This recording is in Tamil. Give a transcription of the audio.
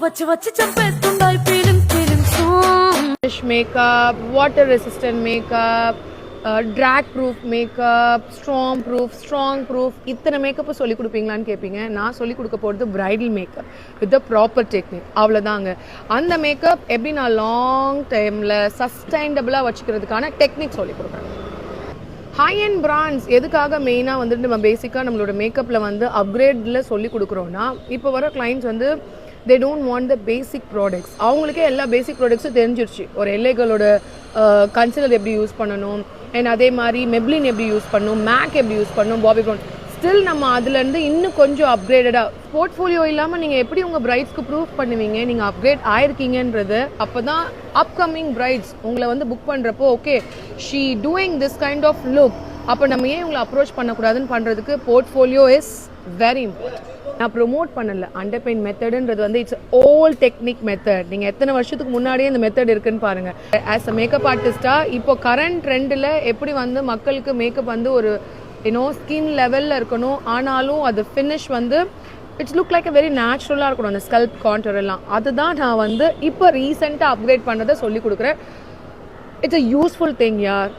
వచ్చి వచ్చి చంపేస్తుండాయి feeling makeup, water resistant makeup, track proof makeup, strong proof இத்தனை மேக்கப்பு சொல்லிக் கொடுப்பீங்களான்னு கேட்பீங்க. நான் சொல்லிக் கொடுக்க போகிறது bridal makeup with proper technique, அவ்வளோதாங்க. அந்த மேக்கப் எப்படி நான் லாங் டைமில் சஸ்டைனபிளாக வச்சுக்கிறதுக்கான டெக்னிக் சொல்லிக் கொடுக்குறேன். ஹை அண்ட் பிராண்ட்ஸ் எதுக்காக மெயினாக வந்துட்டு நம்ம பேசிக்காக நம்மளோட மேக்கப்பில் வந்து அப்கிரேடில் சொல்லி கொடுக்குறோன்னா, இப்போ வர கிளைண்ட்ஸ் வந்து they don't want the basic products. அவங்களுக்கே எல்லா பேசிக் ப்ராடக்ட்ஸும் தெரிஞ்சிருச்சு. ஒரு எல்லைகளோட கன்சிலர் எப்படி யூஸ் பண்ணணும், அண்ட் அதே மாதிரி மெப்ளின் எப்படி யூஸ் பண்ணணும், மேக் எப்படி யூஸ் பண்ணணும், பாபி ப்ரௌன். ஸ்டில் நம்ம அதுலேருந்து இன்னும் கொஞ்சம் அப்கிரேடடாக போர்ட்ஃபோலியோ இல்லாமல் நீங்கள் எப்படி உங்கள் பிரைட்ஸ்க்கு ப்ரூவ் பண்ணுவீங்க நீங்கள் அப்கிரேட் ஆயிருக்கீங்கன்றது. அப்போ தான் அப்கமிங் பிரைட்ஸ் உங்களை வந்து புக் பண்ணுறப்போ okay she doing this kind of look, அப்போ நம்ம ஏன் உங்களை அப்ரோச் பண்ணக்கூடாதுன்னு பண்ணுறதுக்கு போர்ட்ஃபோலியோ இஸ் வெரி இம்பார்ட்டன்ட். நான் ப்ரொமோட் பண்ணல. அண்டர் பெயிண்ட் மெத்தடுன்றது வந்து இட்ஸ் ஓல்ட் டெக்னிக் மெத்தட். நீங்கள் எத்தனை வருஷத்துக்கு முன்னாடியே இந்த மெத்தட் இருக்குன்னு பாருங்கள். ஆஸ் அ மேக்கப் ஆர்டிஸ்டாக இப்போ கரண்ட் ட்ரெண்டில் எப்படி வந்து மக்களுக்கு மேக்கப் வந்து ஒரு ஸ்கின் லெவலில் இருக்கணும், ஆனாலும் அது ஃபினிஷ் வந்து it's look like a very நேச்சுரலாக இருக்கணும், அந்த ஸ்கல்ப் கான்டர் எல்லாம். அதுதான் நான் வந்து இப்போ ரீசெண்டாக அப்கிரேட் பண்ணதை சொல்லி கொடுக்குறேன். இட்ஸ் அ யூஸ்ஃபுல் திங் யார்.